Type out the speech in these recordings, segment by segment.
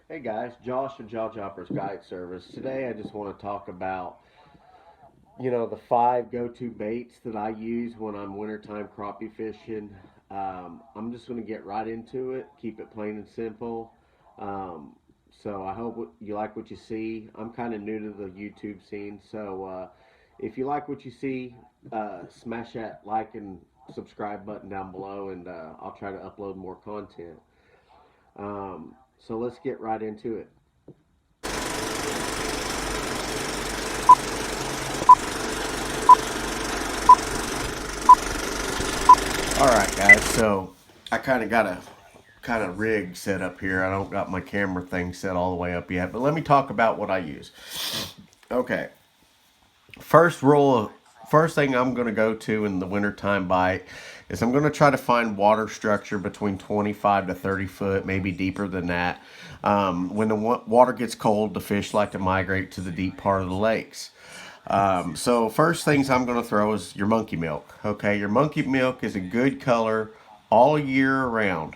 Hey guys, Josh and Jaw Jopper's Guide Service. Today I just want to talk about, the 5 go-to baits that I use when I'm wintertime crappie fishing. I'm just going to get right into it, keep it plain and simple. Um, so I hope you like what you see. I'm kind of new to the YouTube scene, so if you like what you see, smash that like and subscribe button down below, and I'll try to upload more content. So let's get right into it. All right, guys. So I kind of got a rig set up here. I don't got my camera thing set all the way up yet, but let me talk about what I use. Okay, first rule, first thing I'm going to go to in the wintertime bite is I'm going to try to find water structure between 25 to 30 foot, maybe deeper than that. When the water gets cold, the fish like to migrate to the deep part of the lakes. So first things I'm going to throw is your monkey milk. Okay, your monkey milk is a good color all year round.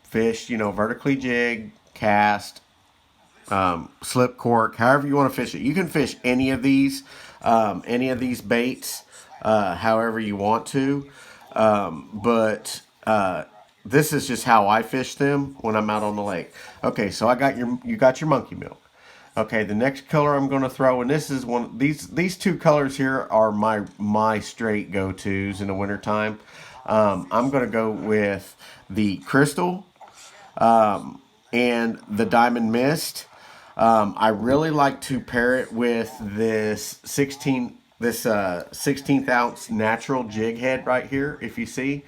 Fish, vertically jig, cast, slip cork, however you want to fish it. You can fish any of these baits, however you want to. But this is just how I fish them when I'm out on the lake. Okay, so you got your monkey milk. Okay, the next color I'm going to throw, and this is one these two colors here are my straight go-tos in the wintertime. I'm going to go with the crystal and the diamond mist. I really like to pair it with this 16th ounce natural jig head right here. If you see,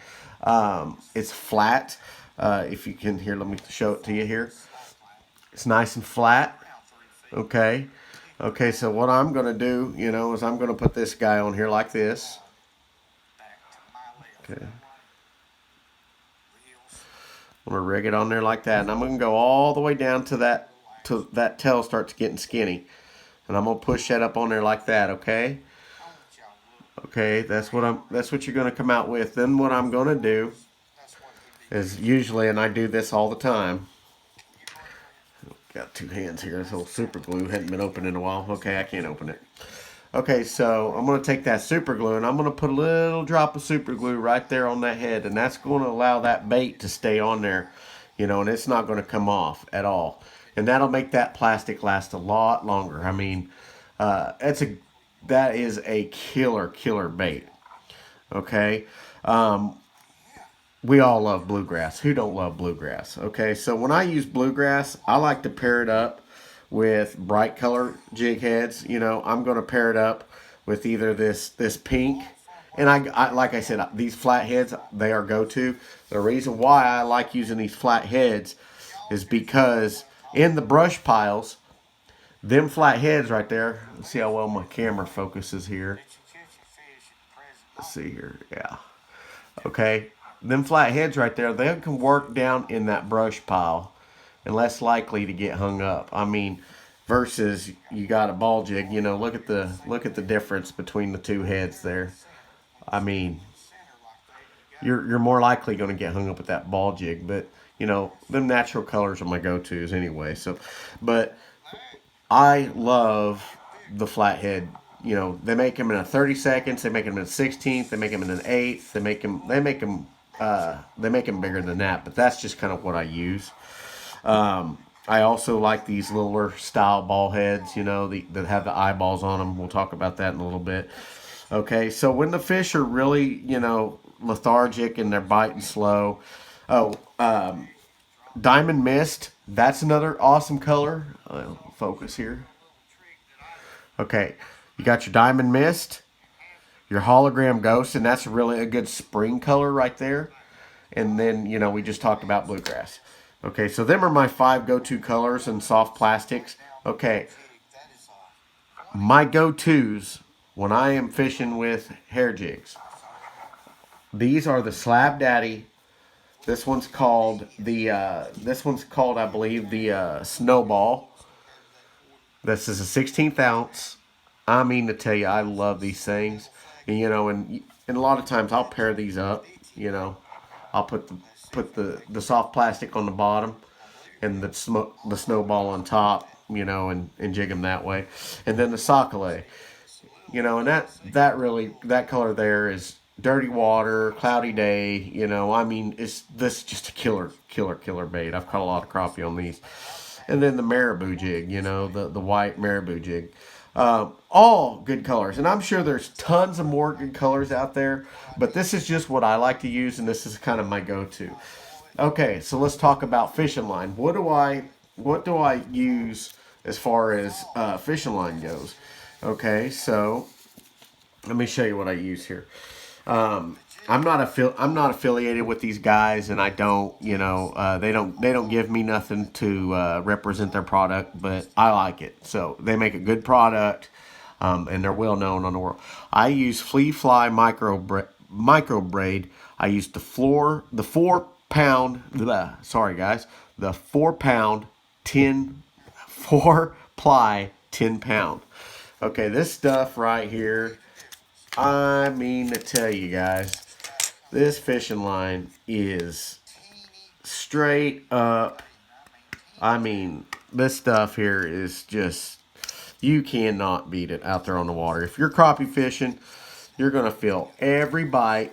it's flat. If you can here, let me show it to you here. It's nice and flat. Okay. Okay, so what I'm going to do, is I'm going to put this guy on here like this. Okay. I'm going to rig it on there like that. And I'm going to go all the way down to that tail starts getting skinny. And I'm going to push that up on there like that, okay? Okay, that's what you're going to come out with. Then what I'm going to do is usually, and I do this all the time. Got two hands here. This whole super glue hadn't been opened in a while. Okay, I can't open it. Okay, so I'm going to take that super glue and I'm going to put a little drop of super glue right there on that head, and that's going to allow that bait to stay on there, and it's not going to come off at all. And that'll make that plastic last a lot longer. I mean, that is a killer bait. Okay, we all love bluegrass. Who don't love bluegrass? Okay, so when I use bluegrass, I like to pair it up with bright color jig heads. I'm going to pair it up with either this pink, and I like I said, these flat heads, they are go-to. The reason why I like using these flat heads is because in the brush piles, them flat heads right there. Let's see how well my camera focuses here. Let's see here. Yeah. Okay. Them flat heads right there, they can work down in that brush pile and less likely to get hung up. I mean, versus you got a ball jig, look at the difference between the two heads there. I mean, you're more likely going to get hung up with that ball jig, but them natural colors are my go-tos anyway. So, but I love the flathead. They make them in a 30 seconds. They make them in a 16th. They make them in an eighth. They make them bigger than that. But that's just kind of what I use. I also like these littler style ball heads. That have the eyeballs on them. We'll talk about that in a little bit. Okay, so when the fish are really, lethargic and they're biting slow. Oh, diamond mist. That's another awesome color. I'll focus here. Okay, you got your diamond mist, your hologram ghost, and that's really a good spring color right there. And then, we just talked about bluegrass. Okay, so them are my 5 go-to colors and soft plastics. Okay, my go-tos when I am fishing with hair jigs. These are the Slab Daddy. This one's called, I believe, the Snowball. This is a 16th ounce. I mean to tell you, I love these things. And a lot of times I'll pair these up. I'll put the soft plastic on the bottom, and the snowball on top, you know, and jig them that way. And then the sockeye, you know, and that color there is dirty water, cloudy day, you know. I mean, it's this is just a killer bait. I've caught a lot of crappie on these. And then the marabou jig, you know, the white marabou jig. All good colors, and I'm sure there's tons of more good colors out there, but this is just what I like to use, and this is kind of my go-to. Okay, so let's talk about fishing line. What do I use as far as fishing line goes? Okay, so let me show you what I use here. Um, I'm not affiliated with these guys, and I don't, you know, they don't give me nothing to represent their product, but I like it. So they make a good product, and they're well known on the world. I use Fle-Fly Micro Braid. I use the 4 pound. Sorry guys, the 4 pound 4 ply 10 pound. Okay, this stuff right here. I mean to tell you guys, this fishing line is straight up. I mean, this stuff here is just, you cannot beat it out there on the water. If you're crappie fishing, you're going to feel every bite.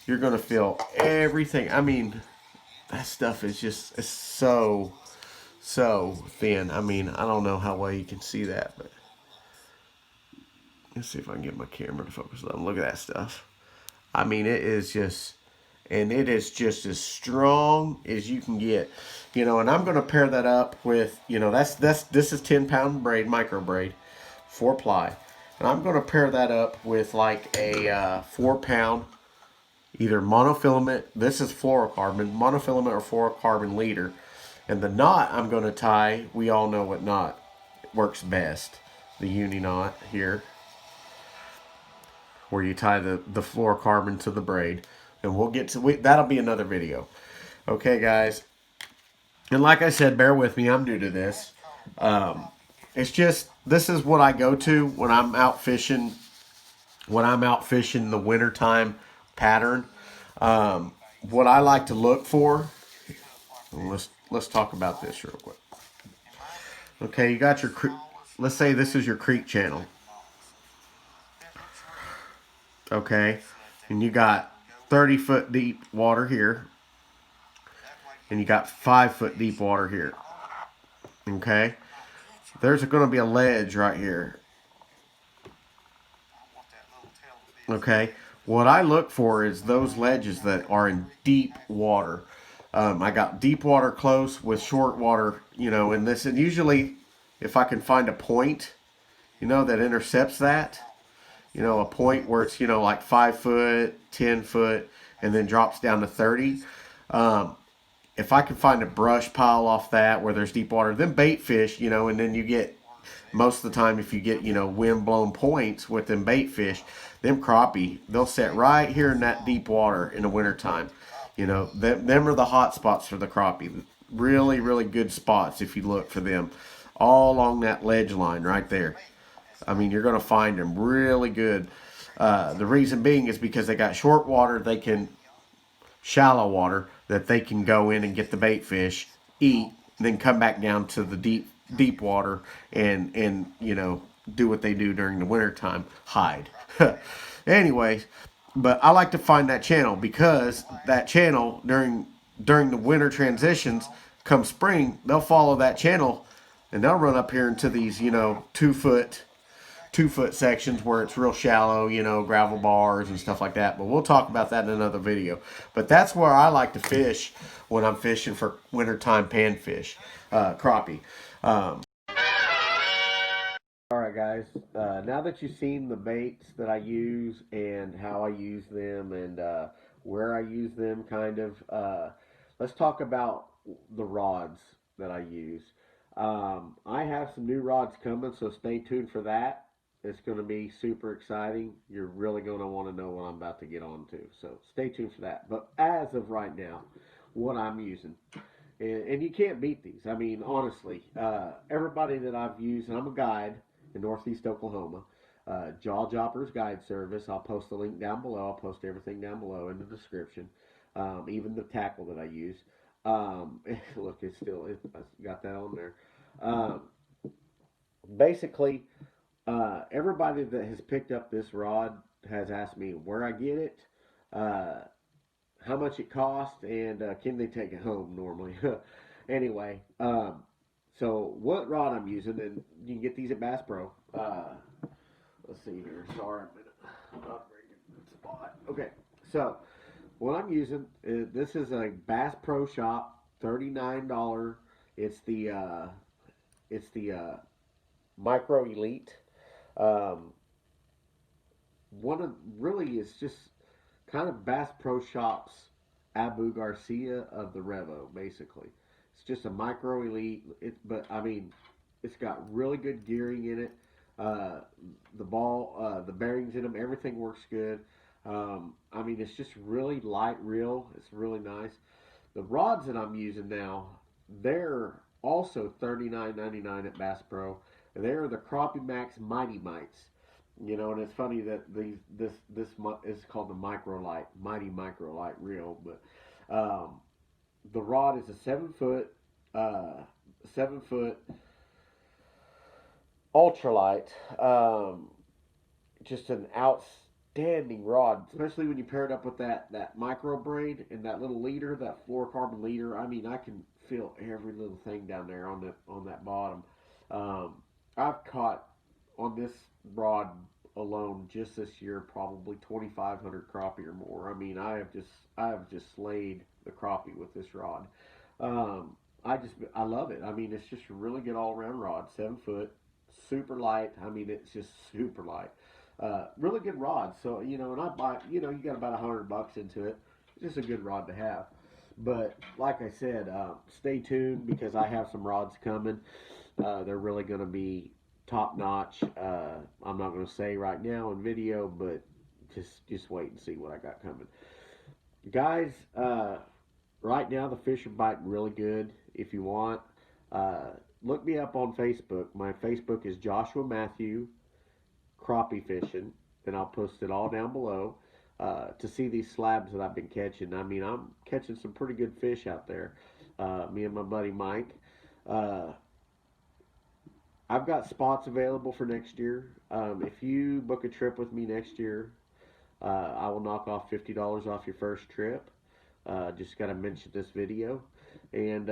You're going to feel everything. I mean, that stuff is just, it's so thin. I mean, I don't know how well you can see that, but let's see if I can get my camera to focus on. Look at that stuff. I mean, it is just, and it is just as strong as you can get, you know. And I'm going to pair that up with, you know, this is 10 pound braid, micro braid, 4 ply, and I'm going to pair that up with like a 4 pound either monofilament. This is fluorocarbon, monofilament or fluorocarbon leader, and the knot I'm going to tie. We all know what knot works best, the uni knot here, where you tie the fluorocarbon to the braid. And we'll get to, that'll be another video. Okay, guys. And like I said, bear with me. I'm new to this. It's just, this is what I go to when I'm out fishing. When I'm out fishing the wintertime pattern. What I like to look for. Let's talk about this real quick. Okay, you got your, let's say this is your creek channel. Okay, and you got 30-foot deep water here, and you got 5-foot deep water here. Okay, there's going to be a ledge right here. Okay, what I look for is those ledges that are in deep water. I got deep water close with short water, you know, in this, and usually if I can find a point, you know, that intercepts that, you know, a point where it's, you know, like 5 foot, 10 foot, and then drops down to 30. If I can find a brush pile off that where there's deep water, then bait fish, you know, and then you get, most of the time, if you get, you know, wind blown points with them bait fish, them crappie, they'll set right here in that deep water in the wintertime. You know, them are the hot spots for the crappie. Really, really good spots if you look for them. All along that ledge line right there. I mean, you're going to find them really good. The reason being is because they got short water, they can, shallow water, that they can go in and get the bait fish, eat, then come back down to the deep water and you know, do what they do during the winter time, hide. Anyways, but I like to find that channel, because that channel during the winter transitions, come spring, they'll follow that channel and they'll run up here into these, you know, 2 foot sections where it's real shallow, you know, gravel bars and stuff like that. But we'll talk about that in another video. But that's where I like to fish when I'm fishing for wintertime panfish, crappie. All right, guys. Now that you've seen the baits that I use and how I use them and where I use them, kind of, let's talk about the rods that I use. I have some new rods coming, so stay tuned for that. It's going to be super exciting. You're really going to want to know what I'm about to get on to. So stay tuned for that. But as of right now, what I'm using, and you can't beat these. I mean, honestly, everybody that I've used, and I'm a guide in Northeast Oklahoma, Jaw Droppers Guide Service. I'll post the link down below. I'll post everything down below in the description, even the tackle that I use. Look, I got that on there. Um, Basically, everybody that has picked up this rod has asked me where I get it, uh, how much it costs, and can they take it home normally. Anyway, so what rod I'm using, and you can get these at Bass Pro. Let's see here. Sorry, I'm in a not very good spot. Okay, so what I'm using, this is a Bass Pro Shop, $39. It's the uh, it's the Micro Elite. Um, One of really it's just kind of Bass Pro Shops Abu Garcia of the Revo, basically. It's just a Micro Elite. But I mean, it's got really good gearing in it. Uh, the bearings in them, everything works good. I mean, it's just really light reel. It's really nice. The rods that I'm using now, they're also $39.99 at Bass Pro. They're the Crappie Maxx Mighty Mites. You know, and it's funny that this is called the Mighty Micro Light reel, but the rod is a uh, 7 foot ultralight. Just an outstanding rod, especially when you pair it up with that micro braid and that little leader, that fluorocarbon leader. I mean, I can feel every little thing down there on that bottom. Um, I've caught on this rod alone just this year probably 2,500 crappie or more. I mean, I have just slayed the crappie with this rod. I love it. I mean, it's just a really good all around rod, 7 foot, super light. I mean, it's just super light. Really good rod. So and I buy, you got about $100 into it. It's just a good rod to have. But like I said, stay tuned because I have some rods coming. They're really going to be top notch. I'm not going to say right now in video, but just wait and see what I got coming, guys. Right now the fish are biting really good. If you want, look me up on Facebook. My Facebook is Joshua Matthew Crappie Fishing, and I'll post it all down below. To see these slabs that I've been catching. I mean, I'm catching some pretty good fish out there. Me and my buddy Mike. Uh, I've got spots available for next year. If you book a trip with me next year, I will knock off $50 off your first trip. Just got to mention this video. And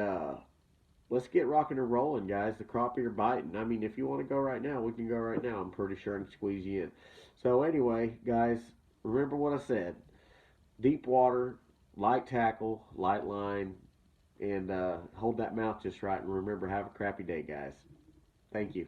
let's get rocking and rolling, guys. The crappie are biting. I mean, if you want to go right now, we can go right now. I'm pretty sure I can squeeze you in. So anyway, guys, remember what I said. Deep water, light tackle, light line, and hold that mouth just right. And remember, have a crappy day, guys. Thank you.